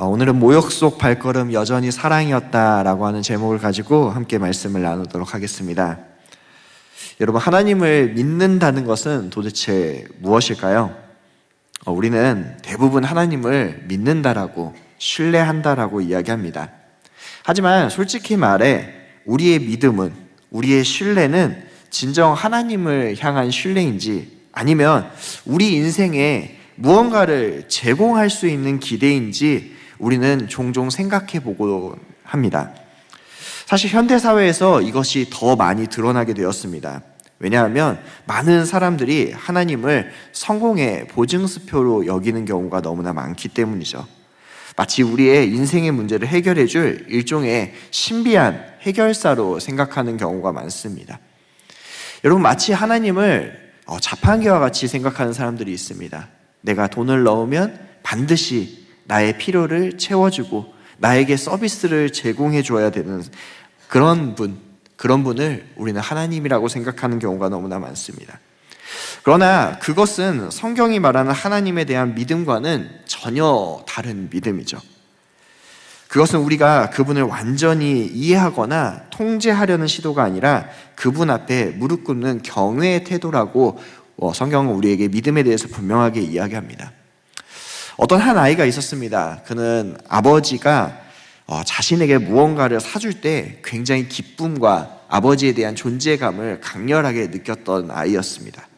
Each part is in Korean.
오늘은 모욕 속 발걸음 여전히 사랑이었다라고 하는 제목을 가지고 함께 말씀을 나누도록 하겠습니다. 여러분, 하나님을 믿는다는 것은 도대체 무엇일까요? 우리는 대부분 하나님을 믿는다라고, 신뢰한다라고 이야기합니다. 하지만 솔직히 말해 우리의 믿음은, 우리의 신뢰는 진정 하나님을 향한 신뢰인지, 아니면 우리 인생에 무언가를 제공할 수 있는 기대인지 우리는 종종 생각해 보고 합니다. 사실 현대사회에서 이것이 더 많이 드러나게 되었습니다. 왜냐하면 많은 사람들이 하나님을 성공의 보증수표로 여기는 경우가 너무나 많기 때문이죠. 마치 우리의 인생의 문제를 해결해 줄 일종의 신비한 해결사로 생각하는 경우가 많습니다. 여러분, 마치 하나님을 자판기와 같이 생각하는 사람들이 있습니다. 내가 돈을 넣으면 반드시 나의 필요를 채워주고 나에게 서비스를 제공해 줘야 되는 그런 분을 우리는 하나님이라고 생각하는 경우가 너무나 많습니다. 그러나 그것은 성경이 말하는 하나님에 대한 믿음과는 전혀 다른 믿음이죠. 그것은 우리가 그분을 완전히 이해하거나 통제하려는 시도가 아니라 그분 앞에 무릎 꿇는 경외의 태도라고 성경은 우리에게 믿음에 대해서 분명하게 이야기합니다. 어떤 한 아이가 있었습니다. 그는 아버지가 자신에게 무언가를 사줄 때 굉장히 기쁨과 아버지에 대한 존재감을 강렬하게 느꼈던 아이였습니다.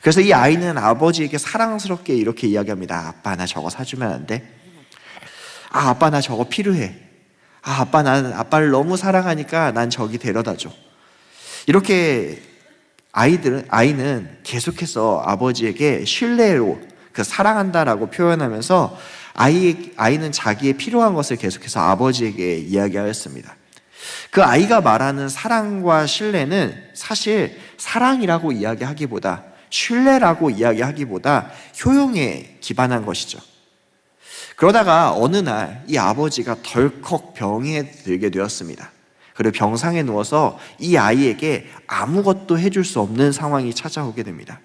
그래서 이 아이는 아버지에게 사랑스럽게 이렇게 이야기합니다. 아빠, 나 저거 사주면 안 돼? 아빠, 나 저거 필요해. 아빠, 난 아빠를 너무 사랑하니까 난 저기 데려다 줘. 이렇게 아이는 계속해서 아버지에게 신뢰로 사랑한다라고 표현하면서 아이는 자기의 필요한 것을 계속해서 아버지에게 이야기하였습니다. 그 아이가 말하는 사랑과 신뢰는 사실 사랑이라고 이야기하기보다, 신뢰라고 이야기하기보다 효용에 기반한 것이죠. 그러다가 어느 날 이 아버지가 덜컥 병에 들게 되었습니다. 그리고 병상에 누워서 이 아이에게 아무것도 해줄 수 없는 상황이 찾아오게 됩니다.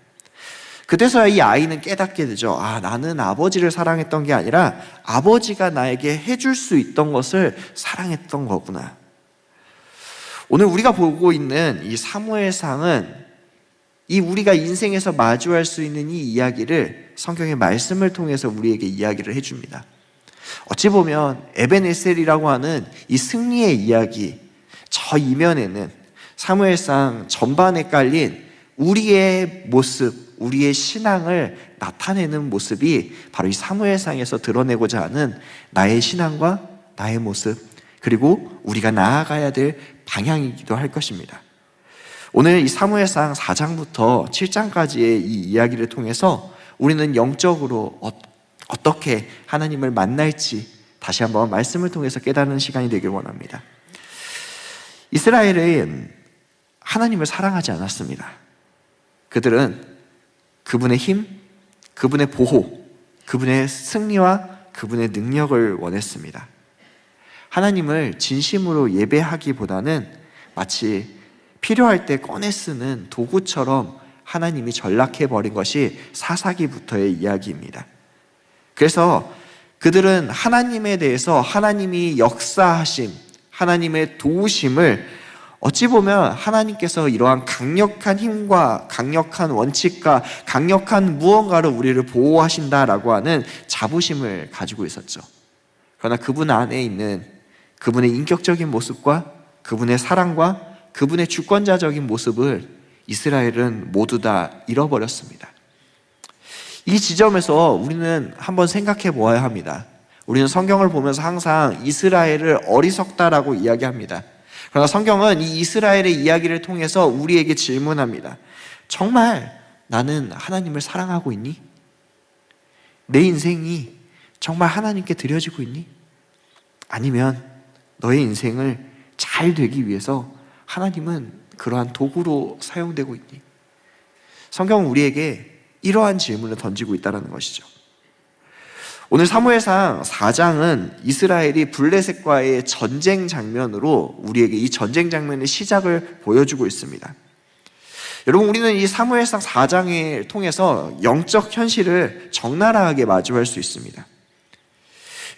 그때서야 이 아이는 깨닫게 되죠. 나는 아버지를 사랑했던 게 아니라 아버지가 나에게 해줄 수 있던 것을 사랑했던 거구나. 오늘 우리가 보고 있는 이 사무엘상은 우리가 인생에서 마주할 수 있는 이 이야기를 성경의 말씀을 통해서 우리에게 이야기를 해줍니다. 어찌 보면 에벤에셀이라고 하는 이 승리의 이야기, 저 이면에는 사무엘상 전반에 깔린 우리의 모습, 우리의 신앙을 나타내는 모습이 바로 이 사무엘상에서 드러내고자 하는 나의 신앙과 나의 모습, 그리고 우리가 나아가야 될 방향이기도 할 것입니다. 오늘 이 사무엘상 4장부터 7장까지의 이 이야기를 통해서 우리는 영적으로 어떻게 하나님을 만날지 다시 한번 말씀을 통해서 깨닫는 시간이 되길 원합니다. 이스라엘은 하나님을 사랑하지 않았습니다. 그들은 그분의 힘, 그분의 보호, 그분의 승리와 그분의 능력을 원했습니다. 하나님을 진심으로 예배하기보다는 마치 필요할 때 꺼내 쓰는 도구처럼 하나님이 전락해버린 것이 사사기부터의 이야기입니다. 그래서 그들은 하나님에 대해서 하나님이 역사하심, 하나님의 도우심을 어찌 보면 하나님께서 이러한 강력한 힘과 강력한 원칙과 강력한 무언가로 우리를 보호하신다라고 하는 자부심을 가지고 있었죠. 그러나 그분 안에 있는 그분의 인격적인 모습과 그분의 사랑과 그분의 주권자적인 모습을 이스라엘은 모두 다 잃어버렸습니다. 이 지점에서 우리는 한번 생각해 보아야 합니다. 우리는 성경을 보면서 항상 이스라엘을 어리석다라고 이야기합니다. 그러나 성경은 이 이스라엘의 이야기를 통해서 우리에게 질문합니다. 정말 나는 하나님을 사랑하고 있니? 내 인생이 정말 하나님께 드려지고 있니? 아니면 너의 인생을 잘 되기 위해서 하나님은 그러한 도구로 사용되고 있니? 성경은 우리에게 이러한 질문을 던지고 있다는 것이죠. 오늘 사무엘상 4장은 이스라엘이 블레셋과의 전쟁 장면으로 우리에게 이 전쟁 장면의 시작을 보여주고 있습니다. 여러분, 우리는 이 사무엘상 4장을 통해서 영적 현실을 적나라하게 마주할 수 있습니다.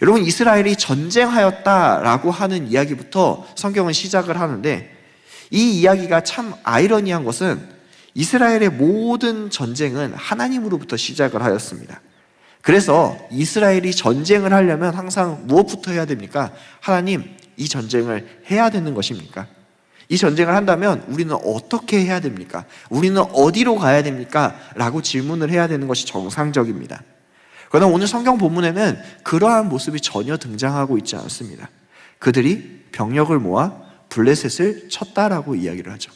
여러분, 이스라엘이 전쟁하였다라고 하는 이야기부터 성경은 시작을 하는데, 이 이야기가 참 아이러니한 것은 이스라엘의 모든 전쟁은 하나님으로부터 시작을 하였습니다. 그래서 이스라엘이 전쟁을 하려면 항상 무엇부터 해야 됩니까? 하나님, 이 전쟁을 해야 되는 것입니까? 이 전쟁을 한다면 우리는 어떻게 해야 됩니까? 우리는 어디로 가야 됩니까? 라고 질문을 해야 되는 것이 정상적입니다. 그러나 오늘 성경 본문에는 그러한 모습이 전혀 등장하고 있지 않습니다. 그들이 병력을 모아 블레셋을 쳤다라고 이야기를 하죠.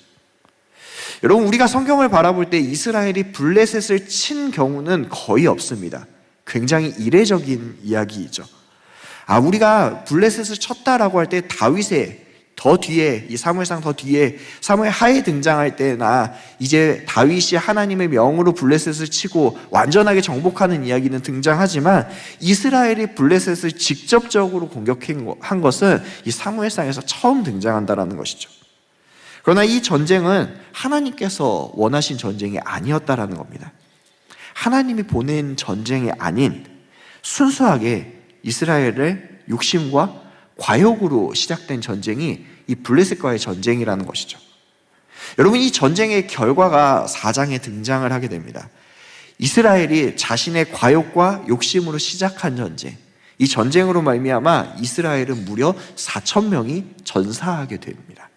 여러분, 우리가 성경을 바라볼 때 이스라엘이 블레셋을 친 경우는 거의 없습니다. 굉장히 이례적인 이야기이죠. 우리가 블레셋을 쳤다라고 할 때 다윗의 더 뒤에, 이 사무엘상 더 뒤에 사무엘 하에 등장할 때나 이제 다윗이 하나님의 명으로 블레셋을 치고 완전하게 정복하는 이야기는 등장하지만, 이스라엘이 블레셋을 직접적으로 공격한 것은 이 사무엘상에서 처음 등장한다는 것이죠. 그러나 이 전쟁은 하나님께서 원하신 전쟁이 아니었다라는 겁니다. 하나님이 보낸 전쟁이 아닌 순수하게 이스라엘의 욕심과 과욕으로 시작된 전쟁이 이 블레셋과의 전쟁이라는 것이죠. 여러분, 이 전쟁의 결과가 4장에 등장을 하게 됩니다. 이스라엘이 자신의 과욕과 욕심으로 시작한 전쟁, 이 전쟁으로 말미암아 이스라엘은 무려 4,000명이 전사하게 됩니다.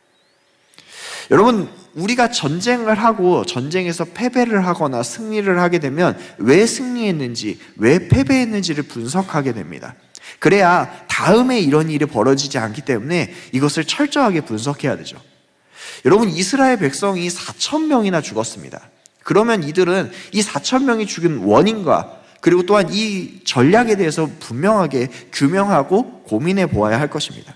여러분, 우리가 전쟁을 하고 전쟁에서 패배를 하거나 승리를 하게 되면 왜 승리했는지, 왜 패배했는지를 분석하게 됩니다. 그래야 다음에 이런 일이 벌어지지 않기 때문에 이것을 철저하게 분석해야 되죠. 여러분, 이스라엘 백성이 4,000명이나 죽었습니다. 그러면 이들은 이 4,000명이 죽은 원인과 그리고 또한 이 전략에 대해서 분명하게 규명하고 고민해 보아야 할 것입니다.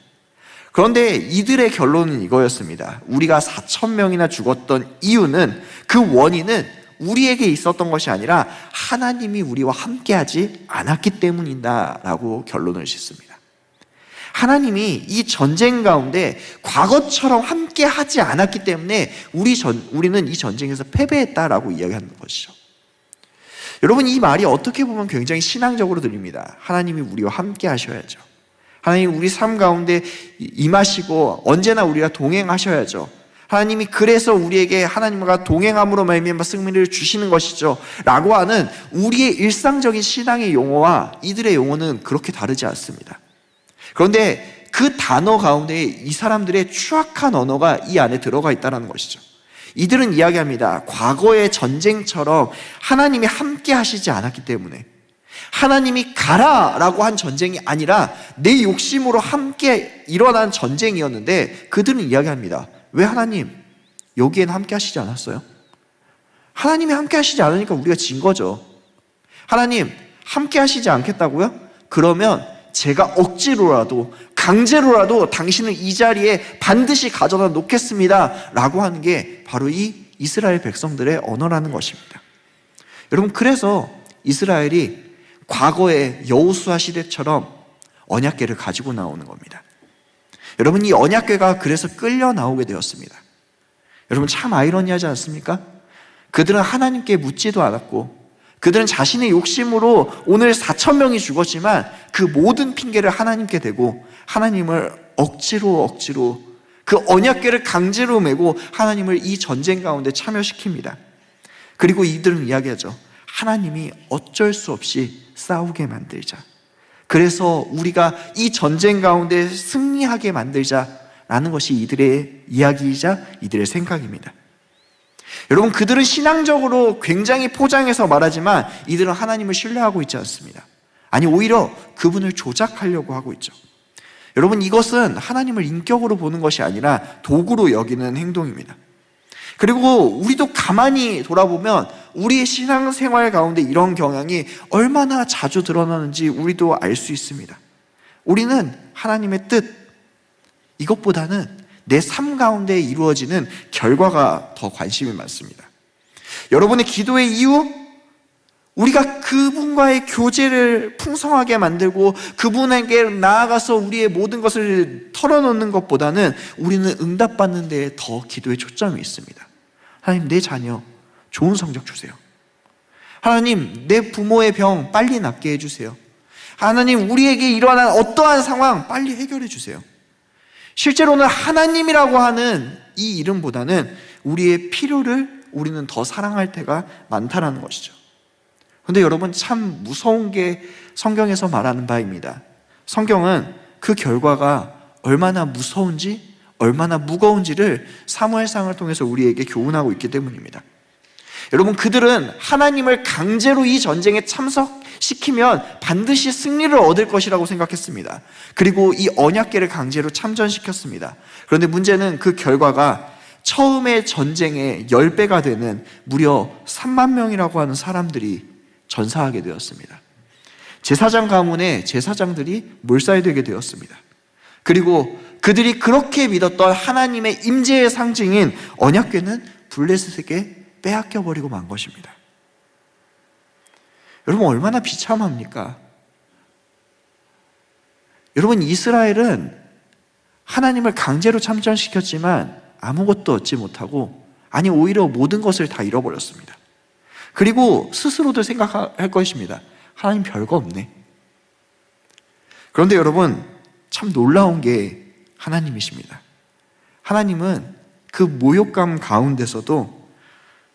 그런데 이들의 결론은 이거였습니다. 우리가 4,000명이나 죽었던 이유는, 그 원인은 우리에게 있었던 것이 아니라 하나님이 우리와 함께하지 않았기 때문이다 라고 결론을 짓습니다. 하나님이 이 전쟁 가운데 과거처럼 함께하지 않았기 때문에 우리는 이 전쟁에서 패배했다라고 이야기하는 것이죠. 여러분, 이 말이 어떻게 보면 굉장히 신앙적으로 들립니다. 하나님이 우리와 함께 하셔야죠. 하나님, 우리 삶 가운데 임하시고 언제나 우리가 동행하셔야죠. 하나님이 그래서 우리에게 하나님과 동행함으로 말미암아 승리를 주시는 것이죠 라고 하는 우리의 일상적인 신앙의 용어와 이들의 용어는 그렇게 다르지 않습니다. 그런데 그 단어 가운데 이 사람들의 추악한 언어가 이 안에 들어가 있다는 것이죠. 이들은 이야기합니다. 과거의 전쟁처럼 하나님이 함께 하시지 않았기 때문에, 하나님이 가라라고 한 전쟁이 아니라 내 욕심으로 함께 일어난 전쟁이었는데, 그들은 이야기합니다. 왜 하나님, 여기에는 함께 하시지 않았어요? 하나님이 함께 하시지 않으니까 우리가 진 거죠. 하나님, 함께 하시지 않겠다고요? 그러면 제가 억지로라도 강제로라도 당신을 이 자리에 반드시 가져다 놓겠습니다 라고 하는 게 바로 이 이스라엘 백성들의 언어라는 것입니다. 여러분, 그래서 이스라엘이 과거의 여호수아 시대처럼 언약궤를 가지고 나오는 겁니다. 여러분, 이 언약궤가 그래서 끌려 나오게 되었습니다. 여러분, 참 아이러니하지 않습니까? 그들은 하나님께 묻지도 않았고, 그들은 자신의 욕심으로 오늘 4,000명이 죽었지만 그 모든 핑계를 하나님께 대고 하나님을 억지로 그 언약궤를 강제로 메고 하나님을 이 전쟁 가운데 참여시킵니다. 그리고 이들은 이야기하죠. 하나님이 어쩔 수 없이 싸우게 만들자. 그래서 우리가 이 전쟁 가운데 승리하게 만들자라는 것이 이들의 이야기이자 이들의 생각입니다. 여러분, 그들은 신앙적으로 굉장히 포장해서 말하지만 이들은 하나님을 신뢰하고 있지 않습니다. 아니, 오히려 그분을 조작하려고 하고 있죠. 여러분, 이것은 하나님을 인격으로 보는 것이 아니라 도구로 여기는 행동입니다. 그리고 우리도 가만히 돌아보면 우리의 신앙생활 가운데 이런 경향이 얼마나 자주 드러나는지 우리도 알 수 있습니다. 우리는 하나님의 뜻, 이것보다는 내 삶 가운데 이루어지는 결과가 더 관심이 많습니다. 여러분의 기도의 이유, 우리가 그분과의 교제를 풍성하게 만들고 그분에게 나아가서 우리의 모든 것을 털어놓는 것보다는 우리는 응답받는 데에 더 기도의 초점이 있습니다. 하나님, 내 자녀 좋은 성적 주세요. 하나님, 내 부모의 병 빨리 낫게 해주세요. 하나님, 우리에게 일어난 어떠한 상황 빨리 해결해 주세요. 실제로는 하나님이라고 하는 이 이름보다는 우리의 필요를 우리는 더 사랑할 때가 많다라는 것이죠. 그런데 여러분, 참 무서운 게 성경에서 말하는 바입니다. 성경은 그 결과가 얼마나 무서운지, 얼마나 무거운지를 사무엘상을 통해서 우리에게 교훈하고 있기 때문입니다. 여러분, 그들은 하나님을 강제로 이 전쟁에 참석시키면 반드시 승리를 얻을 것이라고 생각했습니다. 그리고 이 언약궤를 강제로 참전시켰습니다. 그런데 문제는 그 결과가 처음의 전쟁의 10배가 되는 무려 3만 명이라고 하는 사람들이 전사하게 되었습니다. 제사장 가문에 제사장들이 몰살되게 되었습니다. 그리고 그들이 그렇게 믿었던 하나님의 임재의 상징인 언약궤는 블레셋에게 빼앗겨버리고 만 것입니다. 여러분, 얼마나 비참합니까? 여러분, 이스라엘은 하나님을 강제로 참전시켰지만 아무것도 얻지 못하고, 아니 오히려 모든 것을 다 잃어버렸습니다. 그리고 스스로도 생각할 것입니다. 하나님 별거 없네. 그런데 여러분, 참 놀라운 게 하나님이십니다. 하나님은 그 모욕감 가운데서도,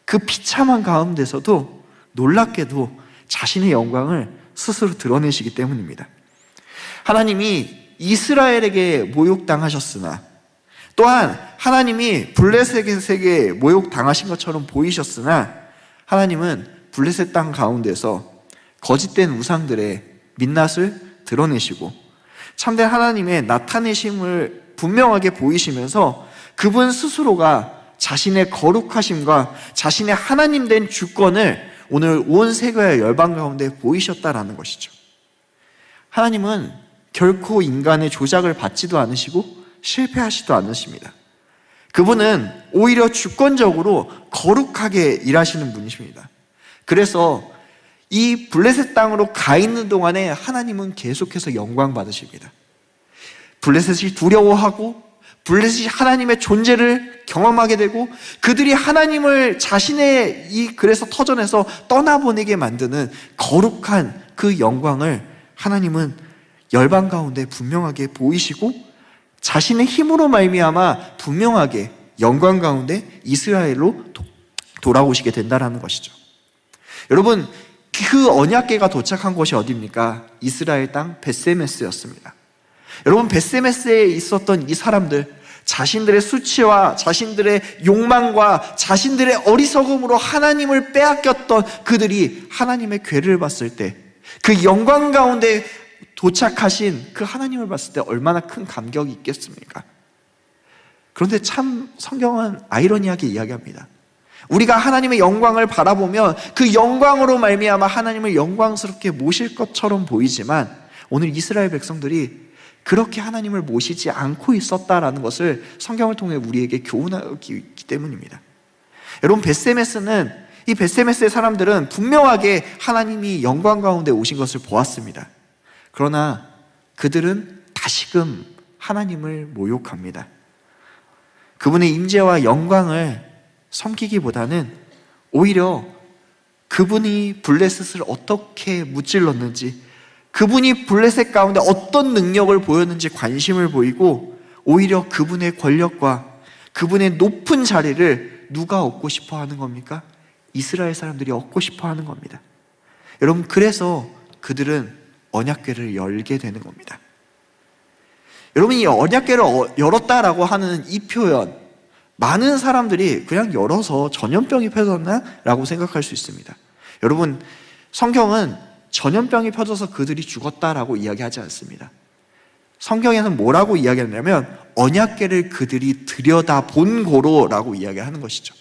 그 비참한 가운데서도 놀랍게도 자신의 영광을 스스로 드러내시기 때문입니다. 하나님이 이스라엘에게 모욕당하셨으나, 또한 하나님이 블레셋에게 모욕당하신 것처럼 보이셨으나, 하나님은 블레셋 땅 가운데서 거짓된 우상들의 민낯을 드러내시고 참된 하나님의 나타내심을 분명하게 보이시면서 그분 스스로가 자신의 거룩하심과 자신의 하나님 된 주권을 오늘 온 세계의 열방 가운데 보이셨다라는 것이죠. 하나님은 결코 인간의 조작을 받지도 않으시고 실패하시도 않으십니다. 그분은 오히려 주권적으로 거룩하게 일하시는 분이십니다. 그래서 이 블레셋 땅으로 가 있는 동안에 하나님은 계속해서 영광 받으십니다. 블레셋이 두려워하고 블레셋이 하나님의 존재를 경험하게 되고 그들이 하나님을 자신의 그래서 터전에서 떠나보내게 만드는 거룩한 그 영광을 하나님은 열방 가운데 분명하게 보이시고 자신의 힘으로 말미암아 분명하게 영광 가운데 이스라엘로 돌아오시게 된다는 것이죠. 여러분, 그 언약궤가 도착한 곳이 어디입니까? 이스라엘 땅 벳세메스였습니다. 여러분, 벳세메스에 있었던 이 사람들, 자신들의 수치와 자신들의 욕망과 자신들의 어리석음으로 하나님을 빼앗겼던 그들이 하나님의 궤를 봤을 때, 그 영광 가운데 도착하신 그 하나님을 봤을 때 얼마나 큰 감격이 있겠습니까? 그런데 참 성경은 아이러니하게 이야기합니다. 우리가 하나님의 영광을 바라보면 그 영광으로 말미암아 하나님을 영광스럽게 모실 것처럼 보이지만 오늘 이스라엘 백성들이 그렇게 하나님을 모시지 않고 있었다라는 것을 성경을 통해 우리에게 교훈하기 있기 때문입니다. 여러분, 벳세메스는 이 벳세메스의 사람들은 분명하게 하나님이 영광 가운데 오신 것을 보았습니다. 그러나 그들은 다시금 하나님을 모욕합니다. 그분의 임재와 영광을 섬기기보다는 오히려 그분이 블레셋을 어떻게 무찔렀는지, 그분이 블레셋 가운데 어떤 능력을 보였는지 관심을 보이고 오히려 그분의 권력과 그분의 높은 자리를 누가 얻고 싶어 하는 겁니까? 이스라엘 사람들이 얻고 싶어 하는 겁니다. 여러분, 그래서 그들은 언약궤를 열게 되는 겁니다. 여러분, 이 언약궤를 열었다라고 하는 이 표현, 많은 사람들이 그냥 열어서 전염병이 펴졌나? 라고 생각할 수 있습니다. 여러분, 성경은 전염병이 펴져서 그들이 죽었다라고 이야기하지 않습니다. 성경에는 뭐라고 이야기하냐면 언약궤를 그들이 들여다본 고로라고 이야기하는 것이죠.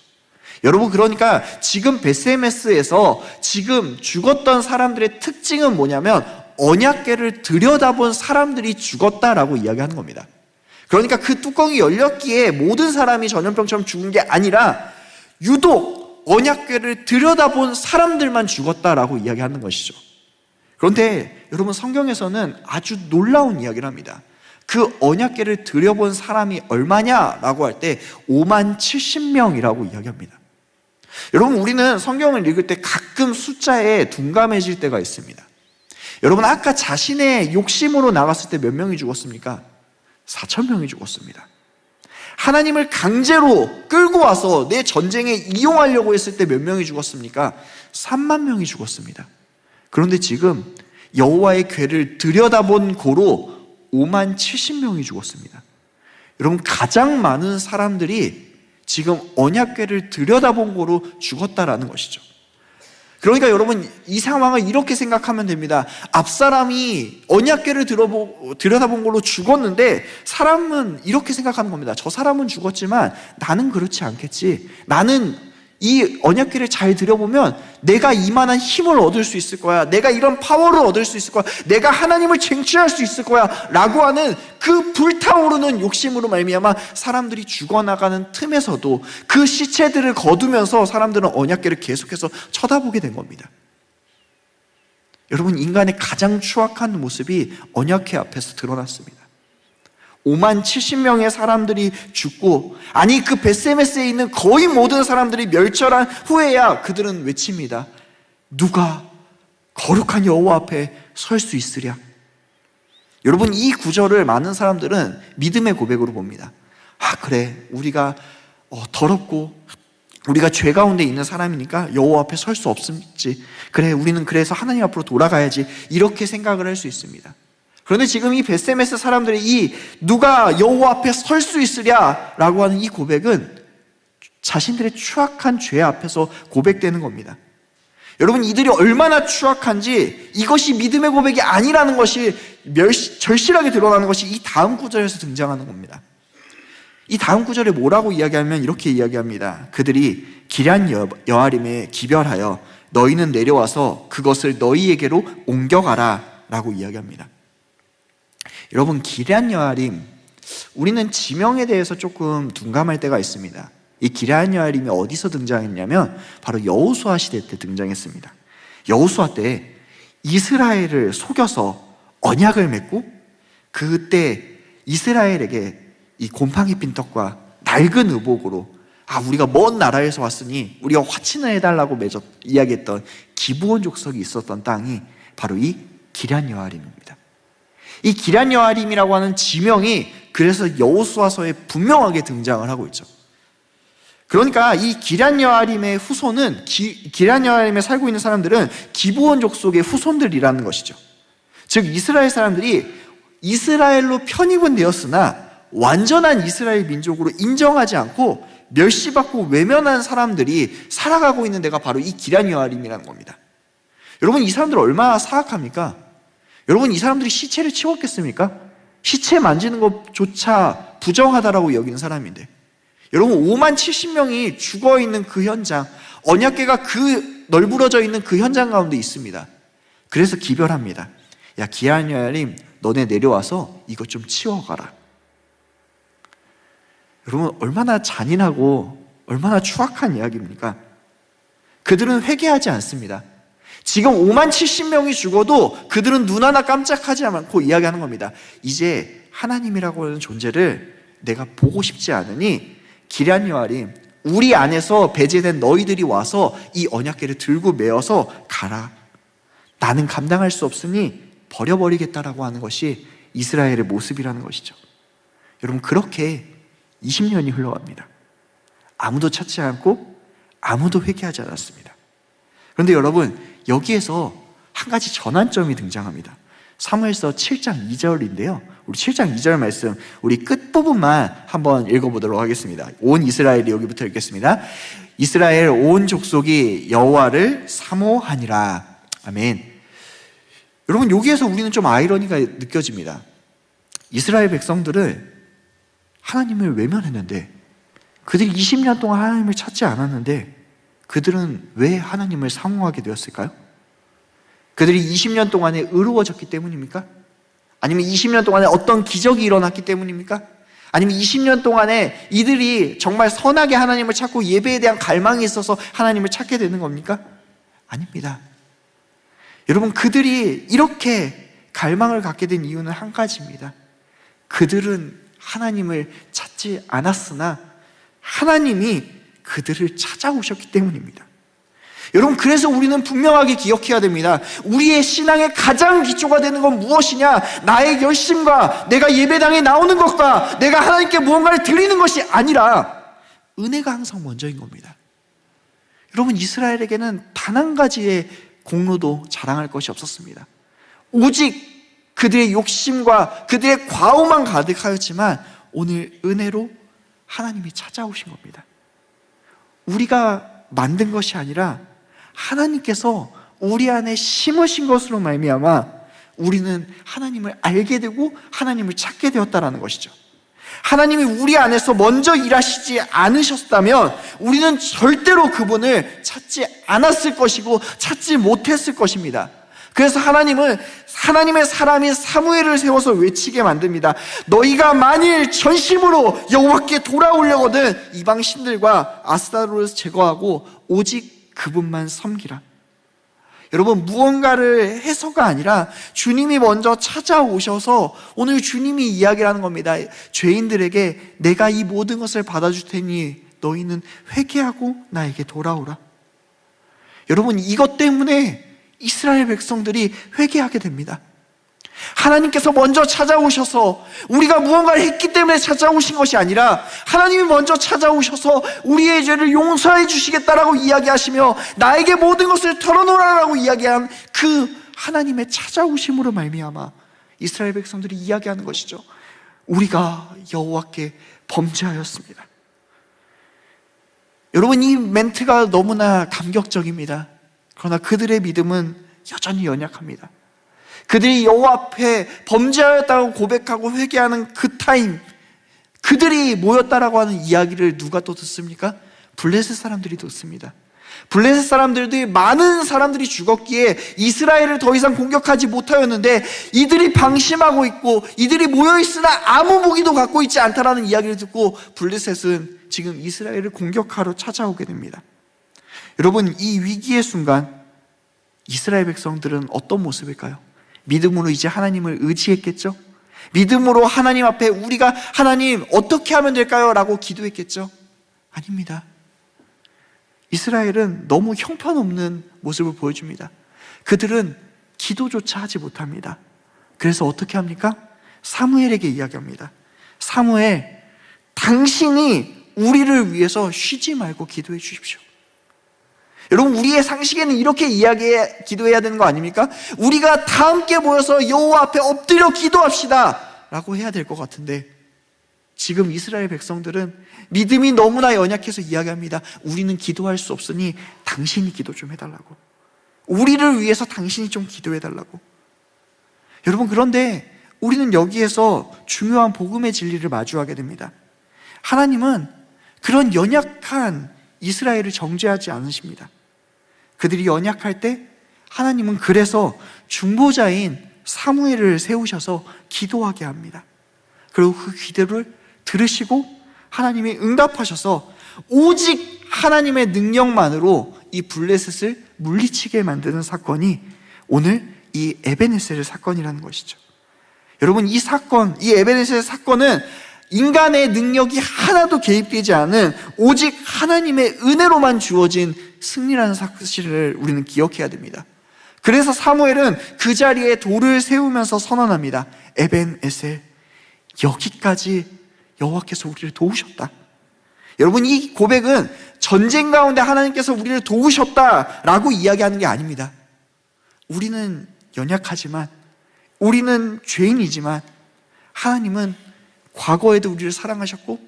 여러분, 그러니까 지금 벳세메스에서 지금 죽었던 사람들의 특징은 뭐냐면 언약궤를 들여다본 사람들이 죽었다라고 이야기하는 겁니다. 그러니까 그 뚜껑이 열렸기에 모든 사람이 전염병처럼 죽은 게 아니라 유독 언약궤를 들여다본 사람들만 죽었다라고 이야기하는 것이죠. 그런데 여러분, 성경에서는 아주 놀라운 이야기를 합니다. 그 언약궤를 들여본 사람이 얼마냐라고 할 때 5만 70명이라고 이야기합니다. 여러분, 우리는 성경을 읽을 때 가끔 숫자에 둔감해질 때가 있습니다. 여러분, 아까 자신의 욕심으로 나갔을 때 몇 명이 죽었습니까? 4,000명이 죽었습니다. 하나님을 강제로 끌고 와서 내 전쟁에 이용하려고 했을 때 몇 명이 죽었습니까? 3만 명이 죽었습니다. 그런데 지금 여호와의 궤를 들여다본 고로 5만 70명이 죽었습니다. 여러분, 가장 많은 사람들이 지금 언약궤를 들여다본 고로 죽었다라는 것이죠. 그러니까 여러분, 이 상황을 이렇게 생각하면 됩니다. 앞사람이 언약궤를 들여다본 걸로 죽었는데 사람은 이렇게 생각하는 겁니다. 저 사람은 죽었지만 나는 그렇지 않겠지. 나는 이 언약궤를 잘 들여보면 내가 이만한 힘을 얻을 수 있을 거야. 내가 이런 파워를 얻을 수 있을 거야. 내가 하나님을 쟁취할 수 있을 거야 라고 하는 그 불타오르는 욕심으로 말미암아 사람들이 죽어나가는 틈에서도 그 시체들을 거두면서 사람들은 언약궤를 계속해서 쳐다보게 된 겁니다. 여러분, 인간의 가장 추악한 모습이 언약궤 앞에서 드러났습니다. 5만 70명의 사람들이 죽고, 아니 그 벳세메스에 있는 거의 모든 사람들이 멸절한 후에야 그들은 외칩니다. 누가 거룩한 여호와 앞에 설 수 있으랴. 여러분, 이 구절을 많은 사람들은 믿음의 고백으로 봅니다. 아, 그래, 우리가 더럽고 우리가 죄 가운데 있는 사람이니까 여호와 앞에 설 수 없지. 그래, 우리는 그래서 하나님 앞으로 돌아가야지. 이렇게 생각을 할 수 있습니다. 그런데 지금 이 벳세메스 사람들의 이 누가 여호와 앞에 설 수 있으랴 라고 하는 이 고백은 자신들의 추악한 죄 앞에서 고백되는 겁니다. 여러분, 이들이 얼마나 추악한지 이것이 믿음의 고백이 아니라는 것이 절실하게 드러나는 것이 이 다음 구절에서 등장하는 겁니다. 이 다음 구절에 뭐라고 이야기하면 이렇게 이야기합니다. 그들이 기럇 여아림에 기별하여 너희는 내려와서 그것을 너희에게로 옮겨가라 라고 이야기합니다. 여러분, 기럇 여아림, 우리는 지명에 대해서 조금 둔감할 때가 있습니다. 이 기럇 여아림이 어디서 등장했냐면 바로 여호수아 시대 때 등장했습니다. 여호수아 때 이스라엘을 속여서 언약을 맺고 그때 이스라엘에게 이 곰팡이 핀 떡과 낡은 의복으로 우리가 먼 나라에서 왔으니 우리가 화친을 해달라고 이야기했던 기브온 족속이 있었던 땅이 바로 이 기럇 여아림입니다. 이 기럇 여아림이라고 하는 지명이 그래서 여호수아서에 분명하게 등장을 하고 있죠. 그러니까 이 기럇 여아림의 후손은 기럇 여아림에 살고 있는 사람들은 기브온 족속의 후손들이라는 것이죠. 즉 이스라엘 사람들이 이스라엘로 편입은 되었으나 완전한 이스라엘 민족으로 인정하지 않고 멸시받고 외면한 사람들이 살아가고 있는 데가 바로 이 기럇 여아림이라는 겁니다. 여러분, 이 사람들 얼마나 사악합니까? 여러분, 이 사람들이 시체를 치웠겠습니까? 시체 만지는 것조차 부정하다라고 여기는 사람인데, 여러분, 5만 70명이 죽어있는 그 현장, 언약궤가 그 널브러져 있는 그 현장 가운데 있습니다. 그래서 기별합니다. 야, 기럇 여아림, 너네 내려와서 이것 좀 치워가라. 여러분, 얼마나 잔인하고 얼마나 추악한 이야기입니까? 그들은 회개하지 않습니다. 지금 5만 70명이 죽어도 그들은 눈 하나 깜짝하지 않고 이야기하는 겁니다. 이제 하나님이라고 하는 존재를 내가 보고 싶지 않으니 기럇 여아림, 우리 안에서 배제된 너희들이 와서 이 언약궤를 들고 메어서 가라. 나는 감당할 수 없으니 버려버리겠다라고 하는 것이 이스라엘의 모습이라는 것이죠. 여러분, 그렇게 20년이 흘러갑니다. 아무도 찾지 않고 아무도 회개하지 않았습니다. 그런데 여러분, 여기에서 한 가지 전환점이 등장합니다. 사무엘서 7장 2절인데요. 우리 7장 2절 말씀, 우리 끝부분만 한번 읽어보도록 하겠습니다. 온 이스라엘이 여기부터 읽겠습니다. 이스라엘 온 족속이 여호와를 사모하니라. 아멘. 여러분, 여기에서 우리는 좀 아이러니가 느껴집니다. 이스라엘 백성들을 하나님을 외면했는데, 그들이 20년 동안 하나님을 찾지 않았는데 그들은 왜 하나님을 사모하게 되었을까요? 그들이 20년 동안에 의로워졌기 때문입니까? 아니면 20년 동안에 어떤 기적이 일어났기 때문입니까? 아니면 20년 동안에 이들이 정말 선하게 하나님을 찾고 예배에 대한 갈망이 있어서 하나님을 찾게 되는 겁니까? 아닙니다. 여러분, 그들이 이렇게 갈망을 갖게 된 이유는 한 가지입니다. 그들은 하나님을 찾지 않았으나 하나님이 그들을 찾아오셨기 때문입니다. 여러분, 그래서 우리는 분명하게 기억해야 됩니다. 우리의 신앙의 가장 기초가 되는 건 무엇이냐? 나의 열심과 내가 예배당에 나오는 것과 내가 하나님께 무언가를 드리는 것이 아니라 은혜가 항상 먼저인 겁니다. 여러분, 이스라엘에게는 단 한 가지의 공로도 자랑할 것이 없었습니다. 오직 그들의 욕심과 그들의 과오만 가득하였지만 오늘 은혜로 하나님이 찾아오신 겁니다. 우리가 만든 것이 아니라 하나님께서 우리 안에 심으신 것으로 말미암아 우리는 하나님을 알게 되고 하나님을 찾게 되었다는 것이죠. 하나님이 우리 안에서 먼저 일하시지 않으셨다면 우리는 절대로 그분을 찾지 않았을 것이고 찾지 못했을 것입니다. 그래서 하나님은 하나님의 사람인 사무엘을 세워서 외치게 만듭니다. 너희가 만일 전심으로 여호와께 돌아오려거든 이방 신들과 아스타로를 제거하고 오직 그분만 섬기라. 여러분, 무언가를 해서가 아니라 주님이 먼저 찾아오셔서 오늘 주님이 이야기를 하는 겁니다. 죄인들에게 내가 이 모든 것을 받아줄 테니 너희는 회개하고 나에게 돌아오라. 여러분, 이것 때문에 이스라엘 백성들이 회개하게 됩니다. 하나님께서 먼저 찾아오셔서 우리가 무언가를 했기 때문에 찾아오신 것이 아니라 하나님이 먼저 찾아오셔서 우리의 죄를 용서해 주시겠다라고 이야기하시며 나에게 모든 것을 털어놓으라고 이야기한 그 하나님의 찾아오심으로 말미암아 이스라엘 백성들이 이야기하는 것이죠. 우리가 여호와께 범죄하였습니다. 여러분, 이 멘트가 너무나 감격적입니다. 그러나 그들의 믿음은 여전히 연약합니다. 그들이 여호와 앞에 범죄하였다고 고백하고 회개하는 그 타임, 그들이 모였다라고 하는 이야기를 누가 또 듣습니까? 블레셋 사람들이 듣습니다. 블레셋 사람들도 많은 사람들이 죽었기에 이스라엘을 더 이상 공격하지 못하였는데 이들이 방심하고 있고 이들이 모여있으나 아무 무기도 갖고 있지 않다라는 이야기를 듣고 블레셋은 지금 이스라엘을 공격하러 찾아오게 됩니다. 여러분, 이 위기의 순간 이스라엘 백성들은 어떤 모습일까요? 믿음으로 이제 하나님을 의지했겠죠? 믿음으로 하나님 앞에 우리가 하나님 어떻게 하면 될까요? 라고 기도했겠죠? 아닙니다. 이스라엘은 너무 형편없는 모습을 보여줍니다. 그들은 기도조차 하지 못합니다. 그래서 어떻게 합니까? 사무엘에게 이야기합니다. 사무엘, 당신이 우리를 위해서 쉬지 말고 기도해 주십시오. 여러분, 우리의 상식에는 이렇게 기도해야 되는 거 아닙니까? 우리가 다 함께 모여서 여호와 앞에 엎드려 기도합시다 라고 해야 될 것 같은데 지금 이스라엘 백성들은 믿음이 너무나 연약해서 이야기합니다. 우리는 기도할 수 없으니 당신이 기도 좀 해달라고. 우리를 위해서 당신이 좀 기도해달라고. 여러분, 그런데 우리는 여기에서 중요한 복음의 진리를 마주하게 됩니다. 하나님은 그런 연약한 이스라엘을 정죄하지 않으십니다. 그들이 연약할 때 하나님은 그래서 중보자인 사무엘을 세우셔서 기도하게 합니다. 그리고 그 기도를 들으시고 하나님이 응답하셔서 오직 하나님의 능력만으로 이 블레셋을 물리치게 만드는 사건이 오늘 이 에베네셀 사건이라는 것이죠. 여러분, 이 사건, 이 에베네셀 사건은 인간의 능력이 하나도 개입되지 않은 오직 하나님의 은혜로만 주어진 승리라는 사실을 우리는 기억해야 됩니다. 그래서 사무엘은 그 자리에 돌을 세우면서 선언합니다. 에벤에셀, 여기까지 여호와께서 우리를 도우셨다. 여러분, 이 고백은 전쟁 가운데 하나님께서 우리를 도우셨다라고 이야기하는 게 아닙니다. 우리는 연약하지만, 우리는 죄인이지만 하나님은 과거에도 우리를 사랑하셨고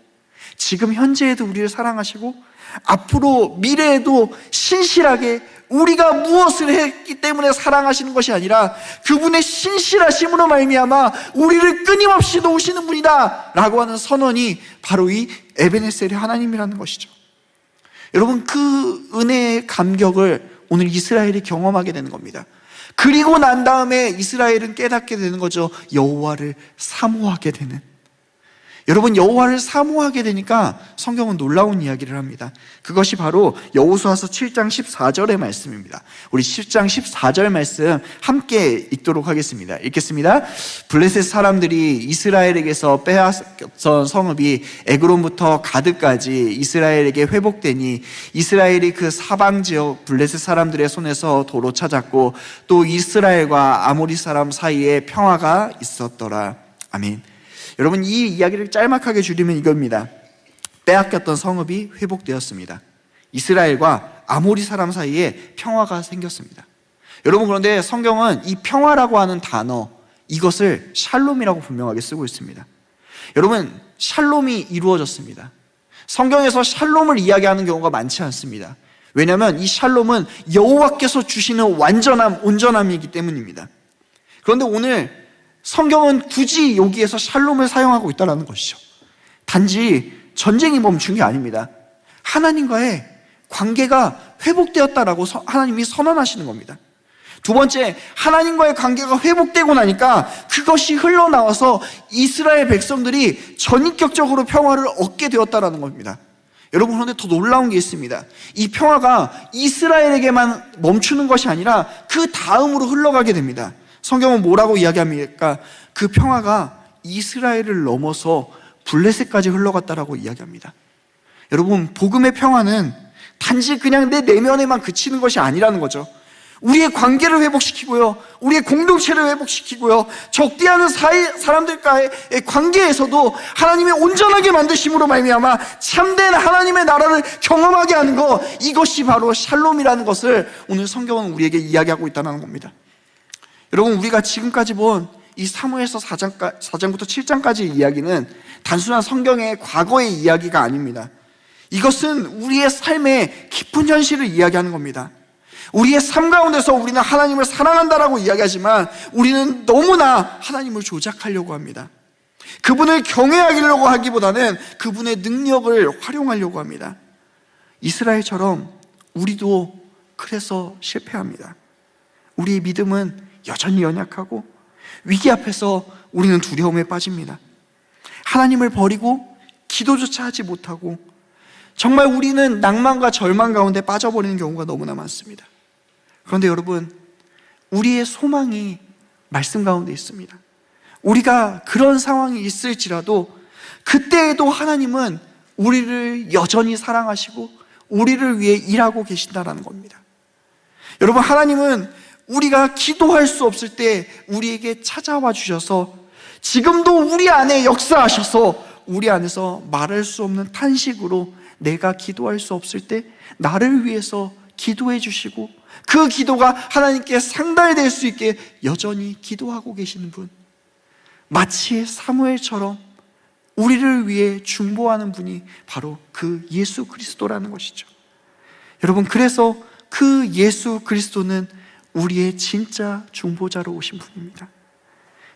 지금 현재에도 우리를 사랑하시고 앞으로 미래에도 신실하게 우리가 무엇을 했기 때문에 사랑하시는 것이 아니라 그분의 신실하심으로 말미암아 우리를 끊임없이 도우시는 분이다 라고 하는 선언이 바로 이 에베네셀의 하나님이라는 것이죠. 여러분, 그 은혜의 감격을 오늘 이스라엘이 경험하게 되는 겁니다. 그리고 난 다음에 이스라엘은 깨닫게 되는 거죠. 여호와를 사모하게 되는. 여러분, 여호와를 사모하게 되니까 성경은 놀라운 이야기를 합니다. 그것이 바로 여호수아서 7장 14절의 말씀입니다. 우리 10장 14절 말씀 함께 읽도록 하겠습니다. 읽겠습니다. 블레셋 사람들이 이스라엘에게서 빼앗던 성읍이 에그론부터 가드까지 이스라엘에게 회복되니 이스라엘이 그 사방 지역 블레셋 사람들의 손에서 도로 찾았고 또 이스라엘과 아모리 사람 사이에 평화가 있었더라. 아멘. 여러분, 이 이야기를 짤막하게 줄이면 이겁니다. 빼앗겼던 성읍이 회복되었습니다. 이스라엘과 아모리 사람 사이에 평화가 생겼습니다. 여러분, 그런데 성경은 이 평화라고 하는 단어, 이것을 샬롬이라고 분명하게 쓰고 있습니다. 여러분, 샬롬이 이루어졌습니다. 성경에서 샬롬을 이야기하는 경우가 많지 않습니다. 왜냐하면 이 샬롬은 여호와께서 주시는 완전함, 온전함이기 때문입니다. 그런데 오늘 성경은 굳이 여기에서 샬롬을 사용하고 있다는 것이죠. 단지 전쟁이 멈춘 게 아닙니다. 하나님과의 관계가 회복되었다라고 하나님이 선언하시는 겁니다. 두 번째, 하나님과의 관계가 회복되고 나니까 그것이 흘러나와서 이스라엘 백성들이 전인격적으로 평화를 얻게 되었다는 겁니다. 여러분, 그런데 더 놀라운 게 있습니다. 이 평화가 이스라엘에게만 멈추는 것이 아니라 그 다음으로 흘러가게 됩니다. 성경은 뭐라고 이야기합니까? 그 평화가 이스라엘을 넘어서 블레셋까지 흘러갔다라고 이야기합니다. 여러분, 복음의 평화는 단지 그냥 내 내면에만 그치는 것이 아니라는 거죠. 우리의 관계를 회복시키고요, 우리의 공동체를 회복시키고요, 적대하는 사람들과의 관계에서도 하나님의 온전하게 만드심으로 말미암아 참된 하나님의 나라를 경험하게 하는 것, 이것이 바로 샬롬이라는 것을 오늘 성경은 우리에게 이야기하고 있다는 겁니다. 여러분, 우리가 지금까지 본 이 사무엘서 4장부터 7장까지의 이야기는 단순한 성경의 과거의 이야기가 아닙니다. 이것은 우리의 삶의 깊은 현실을 이야기하는 겁니다. 우리의 삶 가운데서 우리는 하나님을 사랑한다라고 이야기하지만 우리는 너무나 하나님을 조작하려고 합니다. 그분을 경외하려고 하기보다는 그분의 능력을 활용하려고 합니다. 이스라엘처럼 우리도 그래서 실패합니다. 우리의 믿음은 여전히 연약하고 위기 앞에서 우리는 두려움에 빠집니다. 하나님을 버리고 기도조차 하지 못하고 정말 우리는 낭만과 절망 가운데 빠져버리는 경우가 너무나 많습니다. 그런데 여러분, 우리의 소망이 말씀 가운데 있습니다. 우리가 그런 상황이 있을지라도 그때에도 하나님은 우리를 여전히 사랑하시고 우리를 위해 일하고 계신다는 겁니다. 여러분, 하나님은 우리가 기도할 수 없을 때 우리에게 찾아와 주셔서 지금도 우리 안에 역사하셔서 우리 안에서 말할 수 없는 탄식으로 내가 기도할 수 없을 때 나를 위해서 기도해 주시고 그 기도가 하나님께 상달될 수 있게 여전히 기도하고 계시는 분, 마치 사무엘처럼 우리를 위해 중보하는 분이 바로 그 예수 그리스도라는 것이죠. 여러분, 그래서 그 예수 그리스도는 우리의 진짜 중보자로 오신 분입니다.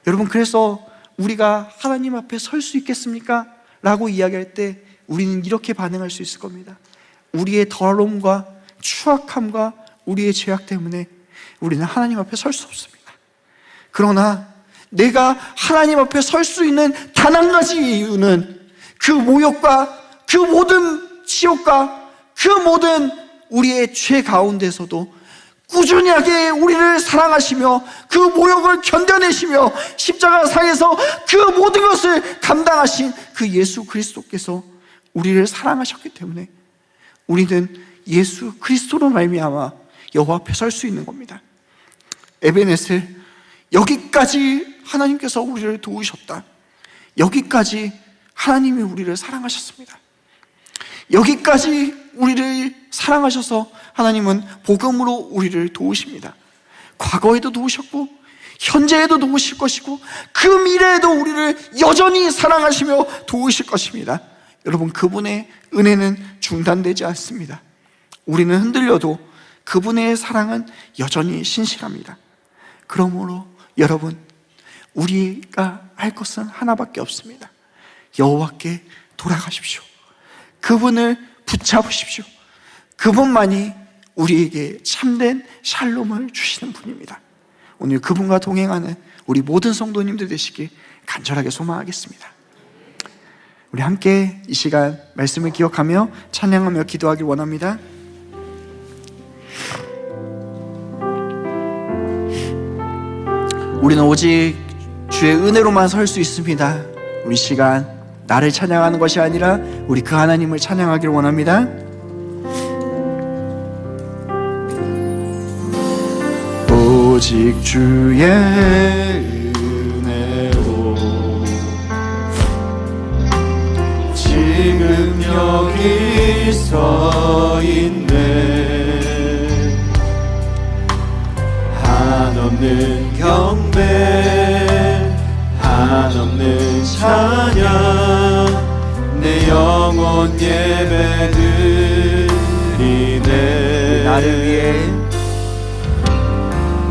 여러분, 그래서 우리가 하나님 앞에 설 수 있겠습니까? 라고 이야기할 때 우리는 이렇게 반응할 수 있을 겁니다. 우리의 더러움과 추악함과 우리의 죄악 때문에 우리는 하나님 앞에 설 수 없습니다. 그러나 내가 하나님 앞에 설 수 있는 단 한 가지 이유는 그 모욕과 그 모든 지옥과 그 모든 우리의 죄 가운데서도 꾸준하게 우리를 사랑하시며 그 모욕을 견뎌내시며 십자가 상에서 그 모든 것을 감당하신 그 예수 그리스도께서 우리를 사랑하셨기 때문에 우리는 예수 그리스도로 말미암아 여호와 앞에 설 수 있는 겁니다. 에베네셀, 여기까지 하나님께서 우리를 도우셨다. 여기까지 하나님이 우리를 사랑하셨습니다. 여기까지 우리를 사랑하셔서 하나님은 복음으로 우리를 도우십니다. 과거에도 도우셨고 현재에도 도우실 것이고 그 미래에도 우리를 여전히 사랑하시며 도우실 것입니다. 여러분, 그분의 은혜는 중단되지 않습니다. 우리는 흔들려도 그분의 사랑은 여전히 신실합니다. 그러므로 여러분, 우리가 할 것은 하나밖에 없습니다. 여호와께 돌아가십시오. 그분을 붙잡으십시오. 그분만이 우리에게 참된 샬롬을 주시는 분입니다. 오늘 그분과 동행하는 우리 모든 성도님들 되시길 간절하게 소망하겠습니다. 우리 함께 이 시간 말씀을 기억하며 찬양하며 기도하길 원합니다. 우리는 오직 주의 은혜로만 설 수 있습니다. 우리 시간 나를 찬양하는 것이 아니라 우리 그 하나님을 찬양하길 원합니다. 오직 주의 은혜로 지금 여기 서 있네. 한없는 경배 한없는 찬양 내 영혼 예배드리네.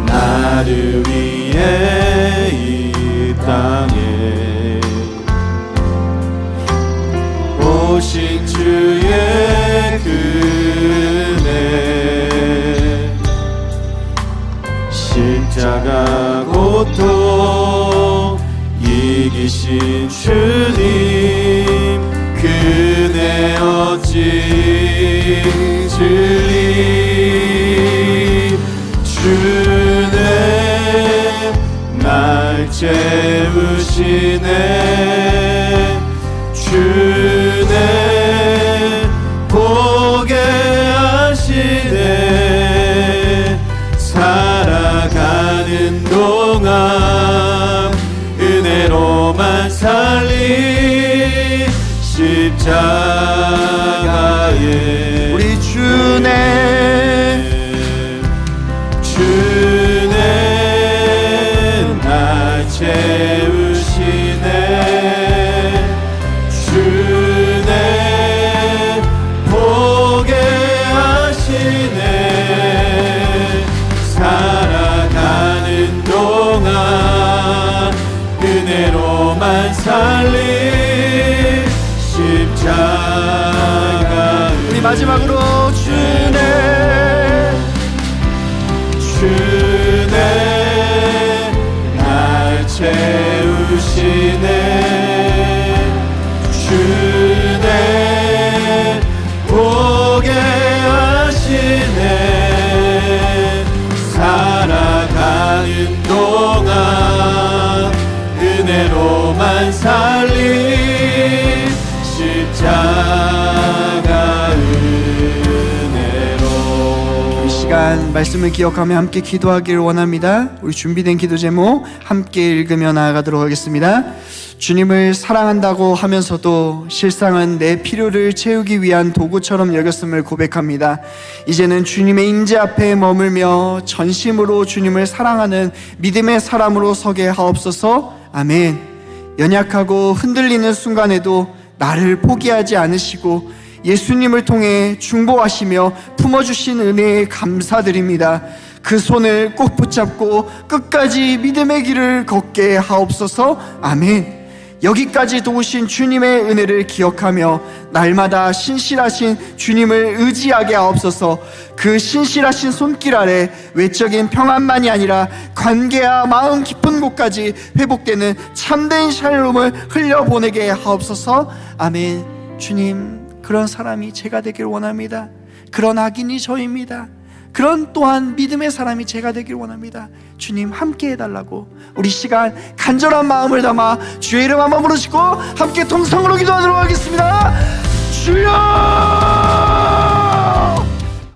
나를 위해 이 땅에 오신 주의 은혜 십자가 고통 이기신 주님 그 은혜 어찌 진리 주네 날 채우시네 주네 보게 하시네 살아가는 동안 은혜로만 살리 십자가에 우리 주네 날 채우시네 주네 보게 하시네 살아가는 동안 은혜로만 살리 십자가 우리 마지막으로 주네 날 채우시네 주네 보게 하시네 살아가는 동안 은혜로만 살리 십자가 은혜로. 이 시간 말씀을 기억하며 함께 기도하기를 원합니다. 우리 준비된 기도 제목 함께 읽으며 나아가도록 하겠습니다. 주님을 사랑한다고 하면서도 실상은 내 필요를 채우기 위한 도구처럼 여겼음을 고백합니다. 이제는 주님의 임재 앞에 머물며 전심으로 주님을 사랑하는 믿음의 사람으로 서게 하옵소서. 아멘. 연약하고 흔들리는 순간에도 나를 포기하지 않으시고 예수님을 통해 중보하시며 품어주신 은혜에 감사드립니다. 그 손을 꼭 붙잡고 끝까지 믿음의 길을 걷게 하옵소서. 아멘. 여기까지 도우신 주님의 은혜를 기억하며 날마다 신실하신 주님을 의지하게 하옵소서. 그 신실하신 손길 아래 외적인 평안만이 아니라 관계와 마음 깊은 곳까지 회복되는 참된 샬롬을 흘려보내게 하옵소서. 아멘. 주님, 그런 사람이 제가 되길 원합니다. 그런 악인이 저입니다. 그런 또한 믿음의 사람이 제가 되길 원합니다. 주님 함께 해달라고 우리 시간 간절한 마음을 담아 주의 이름 한번 부르시고 함께 통성으로 기도하도록 하겠습니다. 주여!